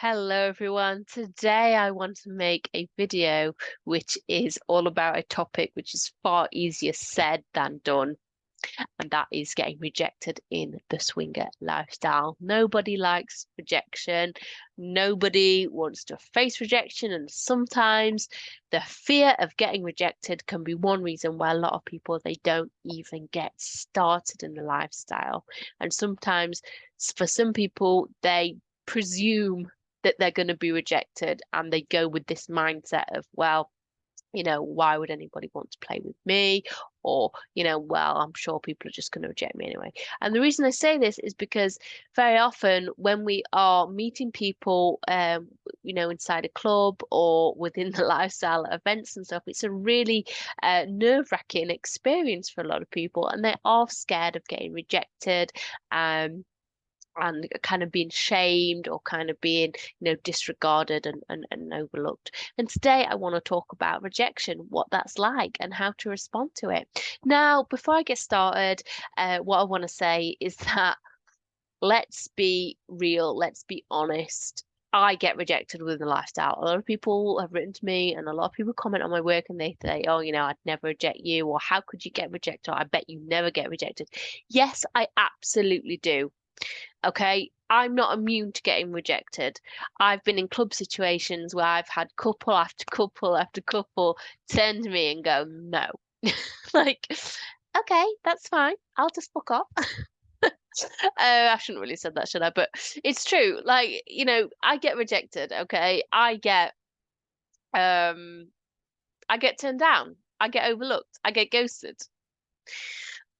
Hello everyone. Today I want to make a video which is all about a topic which is far easier said than done, and that is getting rejected in the swinger lifestyle. Nobody likes rejection. Nobody wants to face rejection, and sometimes the fear of getting rejected can be one reason why a lot of people they don't even get started in the lifestyle. And sometimes for some people they presume that they're going to be rejected and they go with this mindset of, well, why would anybody want to play with me? Or, well, I'm sure people are just going to reject me anyway. And the reason I say this is because very often when we are meeting people, inside a club or within the lifestyle events and stuff, it's a really nerve-wracking experience for a lot of people, and they are scared of getting rejected. And kind of being shamed or kind of being, disregarded and overlooked. And today I want to talk about rejection, what that's like, and how to respond to it. Now, before I get started, what I want to say is that let's be real, let's be honest. I get rejected within the lifestyle. A lot of people have written to me, and a lot of people comment on my work, and they say, "Oh, I'd never reject you," or "How could you get rejected?" Or, "I bet you never get rejected." Yes, I absolutely do. Okay, I'm not immune to getting rejected. I've been in club situations where I've had couple after couple after couple turn to me and go, no. Like, okay, that's fine. I'll just fuck off. I shouldn't really said that, should I? But it's true. Like, I get rejected, okay? Um I get turned down. I get overlooked. I get ghosted.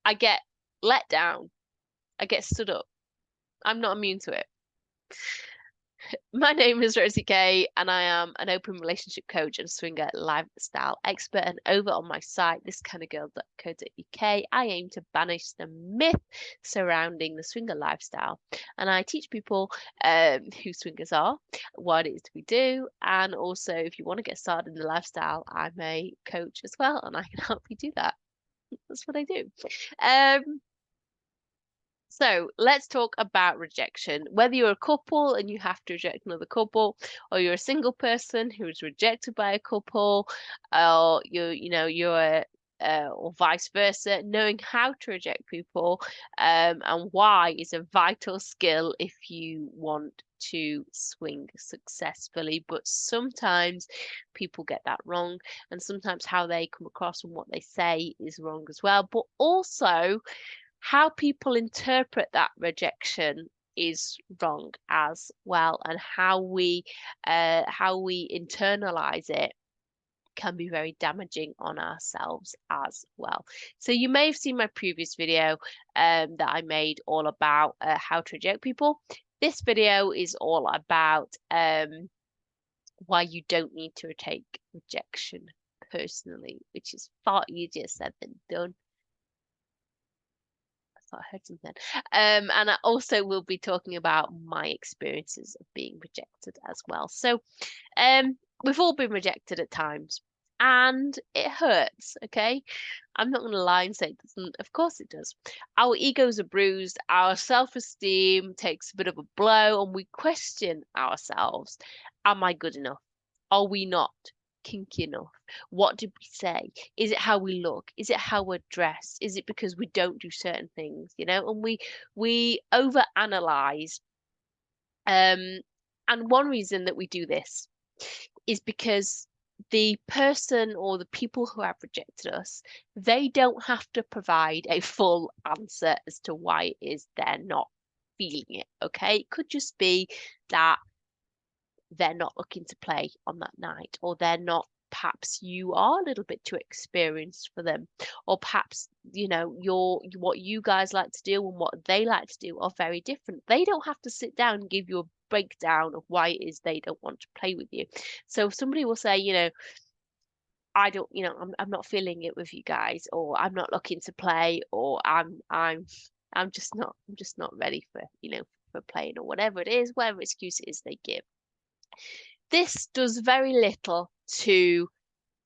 I get let down. I get stood up. I'm not immune to it. My name is Rosie K, and I am an open relationship coach and swinger lifestyle expert. And over on my site, ThisKindaGirl.co.uk, I aim to banish the myth surrounding the swinger lifestyle. And I teach people who swingers are, what it is we do, and also if you want to get started in the lifestyle, I'm a coach as well, and I can help you do that. That's what I do. Um, so let's talk about rejection. Whether you're a couple and you have to reject another couple, or you're a single person who is rejected by a couple, or or vice versa, knowing how to reject people and why is a vital skill if you want to swing successfully. But sometimes people get that wrong, and sometimes how they come across and what they say is wrong as well. But also, how people interpret that rejection is wrong as well, and how we internalize it can be very damaging on ourselves as well. So you may have seen my previous video that I made all about how to reject people. This video is all about why you don't need to take rejection personally, which is far easier said than done. Thought I heard something. And I also will be talking about my experiences of being rejected as well. So, we've all been rejected at times, and it hurts. Okay, I'm not going to lie and say it doesn't. Of course, it does. Our egos are bruised. Our self-esteem takes a bit of a blow, and we question ourselves: Am I good enough? Are we not kinky enough? What did we say? Is it how we look? Is it how we're dressed? Is it because we don't do certain things, And we overanalyze. And one reason that we do this is because the person or the people who have rejected us, they don't have to provide a full answer as to why it is they're not feeling it. Okay, it could just be that they're not looking to play on that night, or they're not, perhaps you are a little bit too experienced for them, or perhaps your what you guys like to do and what they like to do are very different. They don't have to sit down and give you a breakdown of why it is they don't want to play with you. So if somebody will say, I don't, I'm not feeling it with you guys, or I'm not looking to play, or I'm just not ready for for playing, or whatever it is, whatever excuse it is they give. This does very little to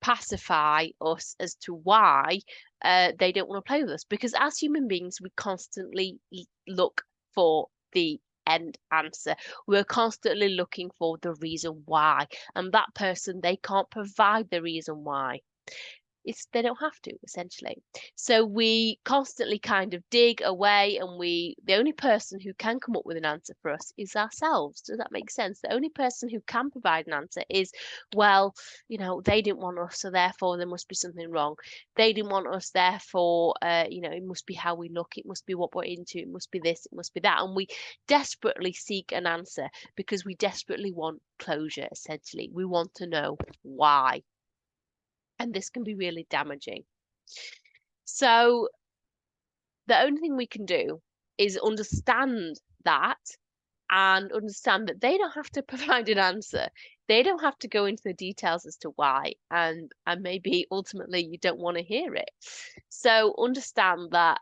pacify us as to why they don't want to play with us, because as human beings we constantly look for the end answer. We're constantly looking for the reason why, and that person, they can't provide the reason why. They don't have to, essentially. So we constantly kind of dig away, and the only person who can come up with an answer for us is ourselves. Does that make sense? The only person who can provide an answer is, well, they didn't want us, so therefore there must be something wrong. They didn't want us, therefore it must be how we look, it must be what we're into, it must be this, it must be that. And we desperately seek an answer because we desperately want closure. Essentially, we want to know why. And this can be really damaging. So the only thing we can do is understand that, and understand that they don't have to provide an answer. They don't have to go into the details as to why, and maybe ultimately you don't want to hear it. So understand that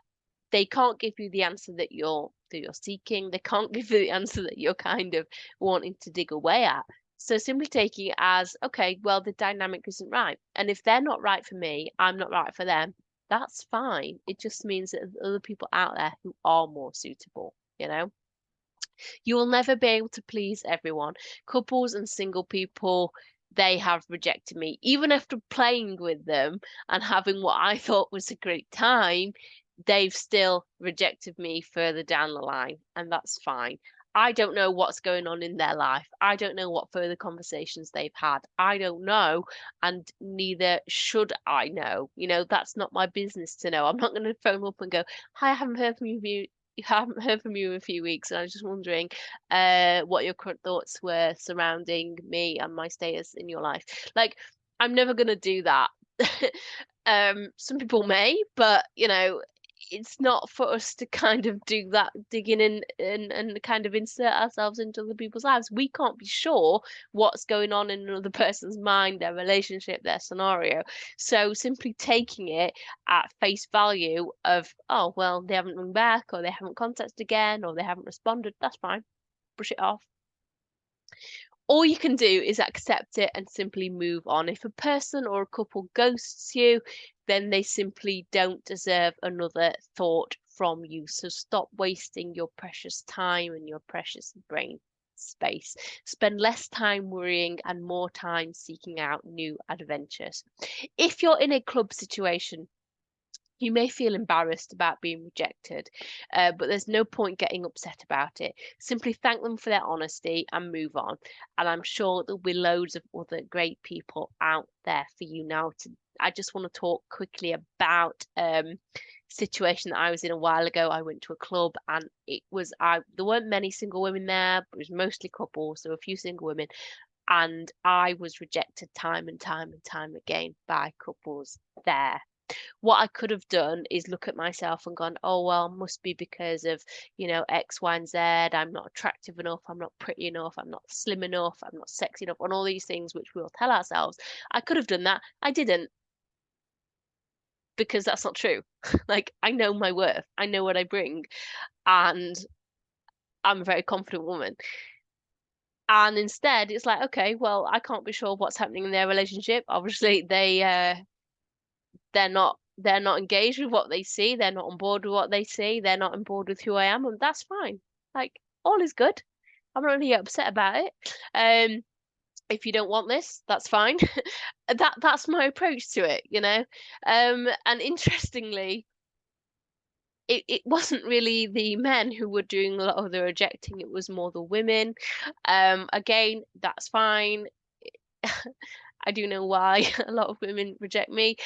they can't give you the answer that you're seeking. They can't give you the answer that you're kind of wanting to dig away at. So simply taking it as, okay, well, the dynamic isn't right. And if they're not right for me, I'm not right for them. That's fine. It just means that there's other people out there who are more suitable, You will never be able to please everyone. Couples and single people, they have rejected me. Even after playing with them and having what I thought was a great time, they've still rejected me further down the line, and that's fine. I don't know what's going on in their life. I don't know what further conversations they've had. I don't know, and neither should I know. That's not my business to know. I'm not going to phone up and go, "Hi, I haven't heard from you. You haven't heard from you in a few weeks, and I was just wondering what your current thoughts were surrounding me and my status in your life." Like, I'm never going to do that. Some people may, but it's not for us to kind of do that digging in and kind of insert ourselves into other people's lives. We can't be sure what's going on in another person's mind, their relationship, their scenario. So simply taking it at face value of, oh, well, they haven't rung back, or they haven't contacted again, or they haven't responded, that's fine. Brush it off. All you can do is accept it and simply move on. If a person or a couple ghosts you, then they simply don't deserve another thought from you. So stop wasting your precious time and your precious brain space. Spend less time worrying and more time seeking out new adventures. If you're in a club situation, you may feel embarrassed about being rejected, but there's no point getting upset about it. Simply thank them for their honesty and move on. And I'm sure there'll be loads of other great people out there for you now. I just want to talk quickly about situation that I was in a while ago. I went to a club, and there weren't many single women there, but it was mostly couples, so a few single women. And I was rejected time and time and time again by couples there. What I could have done is look at myself and gone, oh, well, must be because of, X, Y, and Z. I'm not attractive enough. I'm not pretty enough. I'm not slim enough. I'm not sexy enough. And all these things which we'll tell ourselves. I could have done that. I didn't, because that's not true. Like, I know my worth. I know what I bring. And I'm a very confident woman. And instead, it's like, okay, well, I can't be sure what's happening in their relationship. Obviously, they're not engaged with what they see. They're not on board with what they see. They're not on board with who I am, and that's fine. Like, all is good. I'm not really upset about it. If you don't want this, that's fine. That's my approach to it, And interestingly, it wasn't really the men who were doing a lot of the rejecting. It was more the women. Again, that's fine. I do know why a lot of women reject me.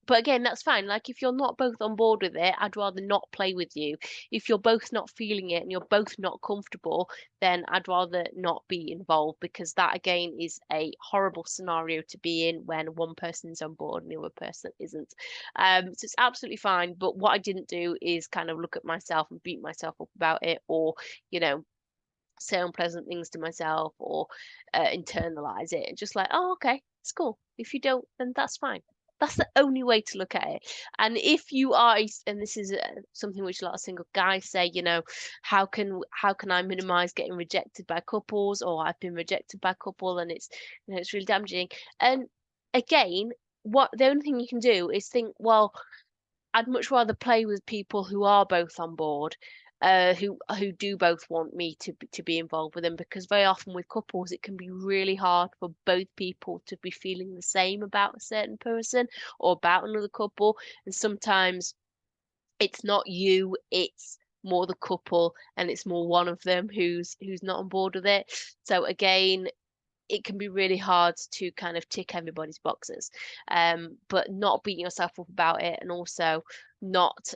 But again, that's fine. Like, if you're not both on board with it, I'd rather not play with you. If you're both not feeling it and you're both not comfortable, then I'd rather not be involved, because that again is a horrible scenario to be in when one person's on board and the other person isn't. So it's absolutely fine. But what I didn't do is kind of look at myself and beat myself up about it, or, say unpleasant things to myself, or internalize it and just like, oh, okay, it's cool. If you don't, then that's fine. That's the only way to look at it. And if you are, and this is something which a lot of single guys say, how can I minimize getting rejected by couples, or I've been rejected by a couple and it's it's really damaging. And again, the only thing you can do is think, well, I'd much rather play with people who are both on board. who do both want me to be involved with them, because very often with couples it can be really hard for both people to be feeling the same about a certain person or about another couple, and sometimes it's not you, it's more the couple, and it's more one of them who's not on board with it. So again, it can be really hard to kind of tick everybody's boxes, but not beating yourself up about it, and also not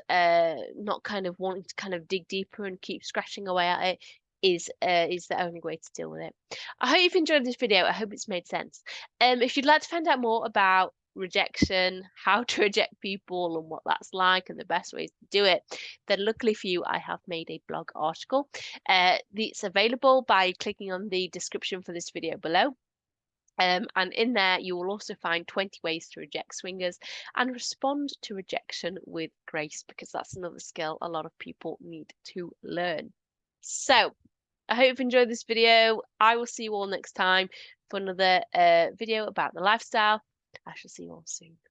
kind of wanting to kind of dig deeper and keep scratching away at it is the only way to deal with it. I hope you've enjoyed this video. I hope it's made sense. If you'd like to find out more about rejection, how to reject people and what that's like and the best ways to do it, then luckily for you, I have made a blog article. It's available by clicking on the description for this video below. And in there, you will also find 20 ways to reject swingers and respond to rejection with grace, because that's another skill a lot of people need to learn. So I hope you've enjoyed this video. I will see you all next time for another video about the lifestyle. I shall see you all soon.